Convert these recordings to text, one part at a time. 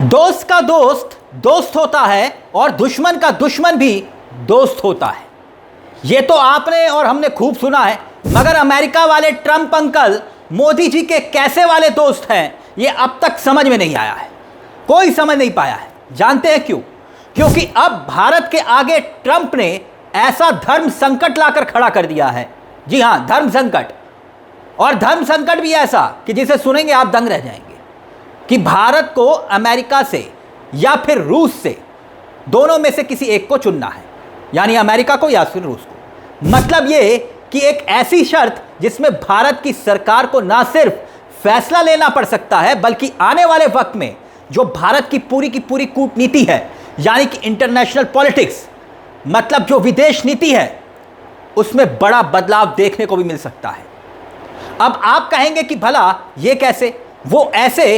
दोस्त का दोस्त दोस्त होता है और दुश्मन का दुश्मन भी दोस्त होता है। ये तो आपने और हमने खूब सुना है, मगर अमेरिका वाले ट्रंप अंकल मोदी जी के कैसे वाले दोस्त हैं, ये अब तक समझ में नहीं आया है। कोई समझ नहीं पाया है। जानते हैं क्यों? क्योंकि अब भारत के आगे ट्रंप ने ऐसा धर्म संकट लाकर खड़ा कर दिया है। जी हां, धर्म संकट। और धर्म संकट भी ऐसा कि जिसे सुनेंगे आप दंग रह जाएंगे कि भारत को अमेरिका से या फिर रूस से, दोनों में से किसी एक को चुनना है, यानी अमेरिका को या फिर रूस को। मतलब ये कि एक ऐसी शर्त जिसमें भारत की सरकार को ना सिर्फ फैसला लेना पड़ सकता है, बल्कि आने वाले वक्त में जो भारत की पूरी कूटनीति है, यानी कि इंटरनेशनल पॉलिटिक्स, मतलब जो विदेश नीति है, उसमें बड़ा बदलाव देखने को भी मिल सकता है। अब आप कहेंगे कि भला ये कैसे? वो ऐसे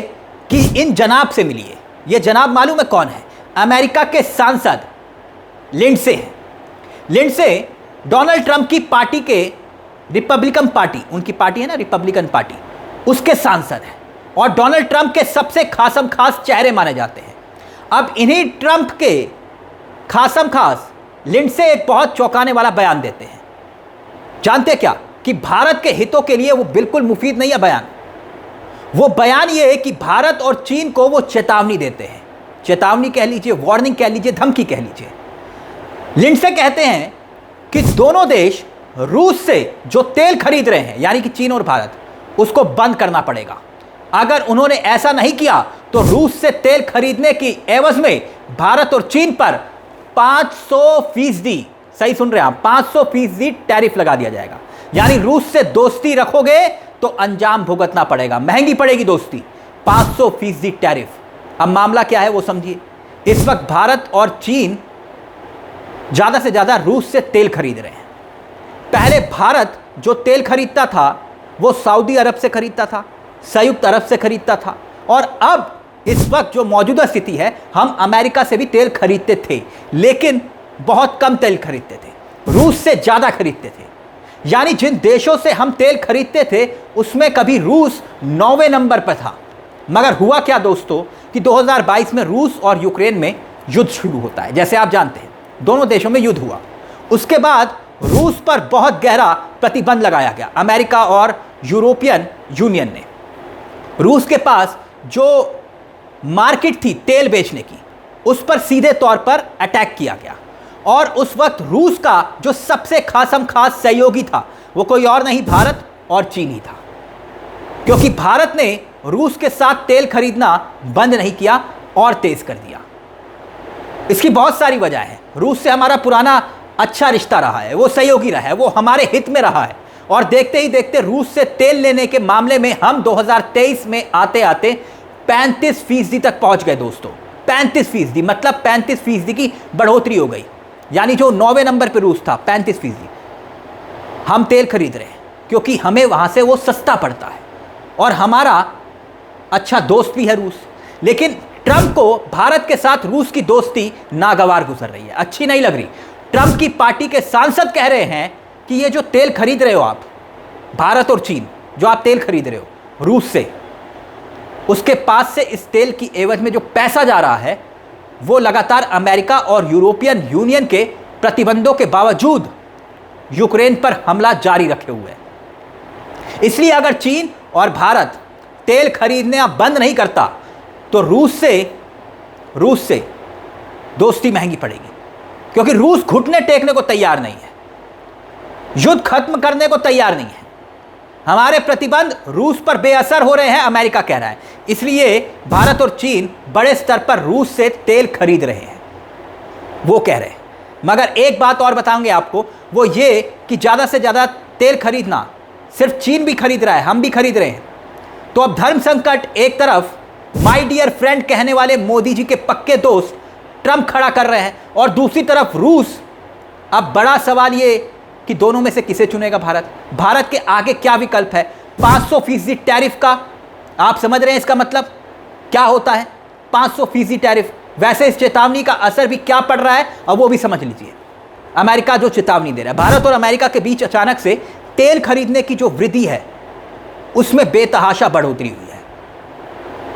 कि इन जनाब से मिलिए। ये जनाब मालूम है कौन है? अमेरिका के सांसद लिंडसे हैं। लिंडसे डोनाल्ड ट्रंप की पार्टी के, रिपब्लिकन पार्टी, उनकी पार्टी है ना रिपब्लिकन पार्टी, उसके सांसद हैं और डोनाल्ड ट्रंप के सबसे खासम खास चेहरे माने जाते हैं। अब इन्हीं ट्रंप के खासम खास लिंडसे एक बहुत चौंकाने वाला बयान देते हैं। जानते क्या? कि भारत के हितों के लिए वो बिल्कुल मुफीद नहीं है बयान। वो बयान ये है कि भारत और चीन को वो चेतावनी देते हैं। चेतावनी कह लीजिए, वार्निंग कह लीजिए, धमकी कह लीजिए। लिंडसे कहते हैं कि दोनों देश रूस से जो तेल खरीद रहे हैं, यानी कि चीन और भारत, उसको बंद करना पड़ेगा। अगर उन्होंने ऐसा नहीं किया तो रूस से तेल खरीदने की एवज में भारत और चीन पर 500%, सही सुन रहे हैं आप, 500% टैरिफ लगा दिया जाएगा। यानी रूस से दोस्ती रखोगे तो अंजाम भुगतना पड़ेगा, महंगी पड़ेगी दोस्ती। 500% टैरिफ। अब मामला क्या है वो समझिए। इस वक्त भारत और चीन ज्यादा से ज्यादा रूस से तेल खरीद रहे हैं। पहले भारत जो तेल खरीदता था वो सऊदी अरब से खरीदता था, संयुक्त अरब से खरीदता था, और अब इस वक्त जो मौजूदा स्थिति है, हम अमेरिका से भी तेल खरीदते थे, लेकिन बहुत कम तेल खरीदते थे, रूस से ज्यादा खरीदते थे। यानी जिन देशों से हम तेल खरीदते थे उसमें कभी रूस 9वें नंबर पर था। मगर हुआ क्या दोस्तों कि 2022 में रूस और यूक्रेन में युद्ध शुरू होता है। जैसे आप जानते हैं, दोनों देशों में युद्ध हुआ। उसके बाद रूस पर बहुत गहरा प्रतिबंध लगाया गया अमेरिका और यूरोपियन यूनियन ने। रूस के पास जो मार्केट थी तेल बेचने की, उस पर सीधे तौर पर अटैक किया गया। और उस वक्त रूस का जो सबसे खासम खास सहयोगी था वो कोई और नहीं, भारत और चीन ही था। क्योंकि भारत ने रूस के साथ तेल खरीदना बंद नहीं किया और तेज कर दिया। इसकी बहुत सारी वजह है। रूस से हमारा पुराना अच्छा रिश्ता रहा है, वो सहयोगी रहा है, वो हमारे हित में रहा है। और देखते ही देखते रूस से तेल लेने के मामले में हम 2023 में आते आते 35% तक पहुंच गए दोस्तों। 35%, मतलब 35% की बढ़ोतरी हो गई। यानी जो 9वें नंबर पे रूस था, 35% हम तेल खरीद रहे हैं, क्योंकि हमें वहां से वो सस्ता पड़ता है और हमारा अच्छा दोस्त भी है रूस। लेकिन ट्रंप को भारत के साथ रूस की दोस्ती नागवार गुजर रही है, अच्छी नहीं लग रही। ट्रंप की पार्टी के सांसद कह रहे हैं कि ये जो तेल खरीद रहे हो आप, भारत और चीन, जो आप तेल खरीद रहे हो रूस से, उसके पास से इस तेल की एवज में जो पैसा जा रहा है वो लगातार अमेरिका और यूरोपियन यूनियन के प्रतिबंधों के बावजूद यूक्रेन पर हमला जारी रखे हुए है। इसलिए अगर चीन और भारत तेल खरीदना बंद नहीं करता तो रूस से दोस्ती महंगी पड़ेगी, क्योंकि रूस घुटने टेकने को तैयार नहीं है, युद्ध खत्म करने को तैयार नहीं है। हमारे प्रतिबंध रूस पर बेअसर हो रहे हैं, अमेरिका कह रहा है। इसलिए भारत और चीन बड़े स्तर पर रूस से तेल खरीद रहे हैं, वो कह रहे हैं। मगर एक बात और बताएंगे आपको, वो ये कि ज़्यादा से ज़्यादा तेल खरीदना सिर्फ चीन भी खरीद रहा है, हम भी खरीद रहे हैं। तो अब धर्म संकट एक तरफ माय डियर फ्रेंड कहने वाले मोदी जी के पक्के दोस्त ट्रंप खड़ा कर रहे हैं, और दूसरी तरफ रूस। अब बड़ा सवाल ये कि दोनों में से किसे चुनेगा भारत? भारत के आगे क्या विकल्प है? 500% टैरिफ का आप समझ रहे हैं इसका मतलब क्या होता है? 500% टैरिफ। वैसे इस चेतावनी का असर भी क्या पड़ रहा है और वो भी समझ लीजिए। अमेरिका जो चेतावनी दे रहा है, भारत और अमेरिका के बीच अचानक से तेल खरीदने की जो वृद्धि है उसमें बेतहाशा बढ़ोतरी हुई है।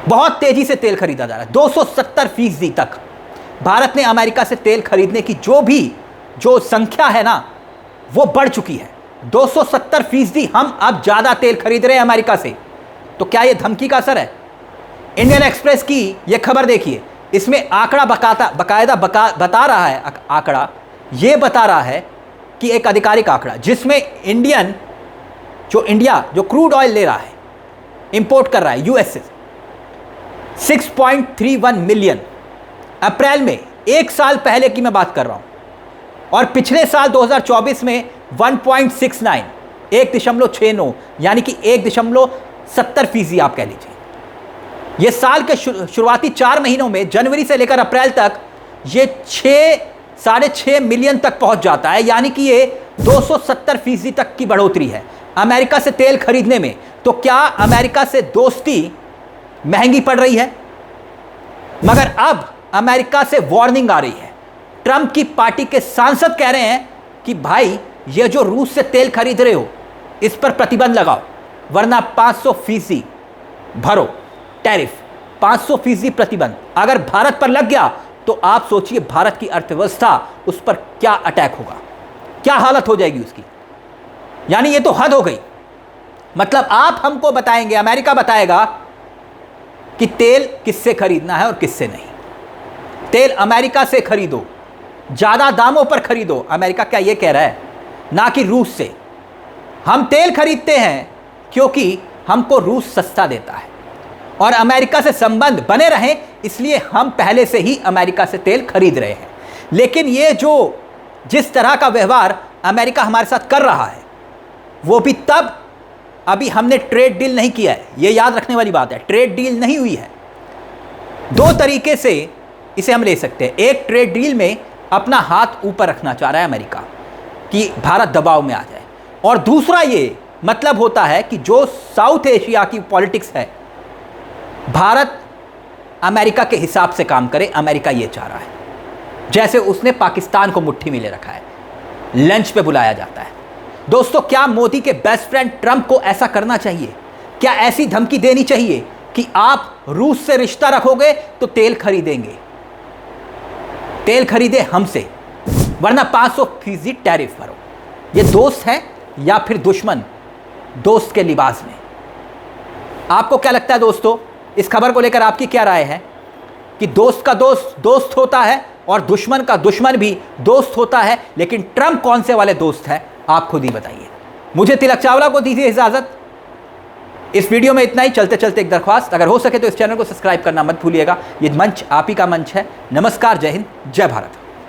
बहुत तेजी से तेल खरीदा जा रहा है। 270% तक भारत ने अमेरिका से तेल खरीदने की जो संख्या है ना, वो बढ़ चुकी है। 270% हम अब ज्यादा तेल खरीद रहे हैं अमेरिका से। तो क्या यह धमकी का असर है? इंडियन एक्सप्रेस की यह खबर देखिए, इसमें आंकड़ा बकायदा बता रहा है, आंकड़ा यह बता रहा है कि एक आधिकारिक आंकड़ा जिसमें इंडिया जो क्रूड ऑयल ले रहा है, इंपोर्ट कर रहा है यूएस से, 6.31 मिलियन अप्रैल में, एक साल पहले की मैं बात कर रहा हूं, और पिछले साल 2024 में 1.69, 1.69, यानी कि 1.70% आप कह लीजिए। यह साल के शुरुआती 4 महीनों में, जनवरी से लेकर अप्रैल तक, ये 6.5 मिलियन तक पहुंच जाता है, यानी कि ये 270% तक की बढ़ोतरी है अमेरिका से तेल खरीदने में। तो क्या अमेरिका से दोस्ती महंगी पड़ रही है? मगर अब अमेरिका से वार्निंग आ रही है। ट्रंप की पार्टी के सांसद कह रहे हैं कि भाई, ये जो रूस से तेल खरीद रहे हो, इस पर प्रतिबंध लगाओ, वरना 500% भरो टैरिफ। 500% प्रतिबंध अगर भारत पर लग गया तो आप सोचिए भारत की अर्थव्यवस्था, उस पर क्या अटैक होगा, क्या हालत हो जाएगी उसकी। यानी ये तो हद हो गई। मतलब आप हमको बताएंगे, अमेरिका बताएगा कि तेल किससे खरीदना है और किससे नहीं। तेल अमेरिका से खरीदो, ज्यादा दामों पर खरीदो। अमेरिका क्या ये कह रहा है? ना कि रूस से। हम तेल खरीदते हैं क्योंकि हमको रूस सस्ता देता है और अमेरिका से संबंध बने रहें, इसलिए हम पहले से ही अमेरिका से तेल खरीद रहे हैं। लेकिन ये जिस तरह का व्यवहार अमेरिका हमारे साथ कर रहा है, वो भी तब, अभी हमने ट्रेड डील नहीं किया है। ये याद रखने वाली बात है, ट्रेड डील नहीं हुई है। 2 तरीके से इसे हम ले सकते हैं। एक, ट्रेड डील में अपना हाथ ऊपर रखना चाह रहा है अमेरिका कि भारत दबाव में आ जाए, और दूसरा ये मतलब होता है कि जो साउथ एशिया की पॉलिटिक्स है, भारत अमेरिका के हिसाब से काम करे। अमेरिका ये चाह रहा है, जैसे उसने पाकिस्तान को मुट्ठी में ले रखा है, लंच पे बुलाया जाता है। दोस्तों, क्या मोदी के बेस्ट फ्रेंड ट्रंप को ऐसा करना चाहिए? क्या ऐसी धमकी देनी चाहिए कि आप रूस से रिश्ता रखोगे तो तेल खरीदेंगे, तेल खरीदे हमसे, वरना 500% टैरिफ भरो? ये दोस्त है या फिर दुश्मन, दोस्त के लिबास में? आपको क्या लगता है दोस्तों, इस खबर को लेकर आपकी क्या राय है कि दोस्त का दोस्त दोस्त होता है और दुश्मन का दुश्मन भी दोस्त होता है, लेकिन ट्रंप कौन से वाले दोस्त है? आप खुद ही बताइए। मुझे तिलक चावला को दीजिए इजाजत। इस वीडियो में इतना ही। चलते चलते एक दरख्वास्त, अगर हो सके तो इस चैनल को सब्सक्राइब करना मत भूलिएगा। ये मंच आप ही का मंच है। नमस्कार, जय हिंद, जय भारत।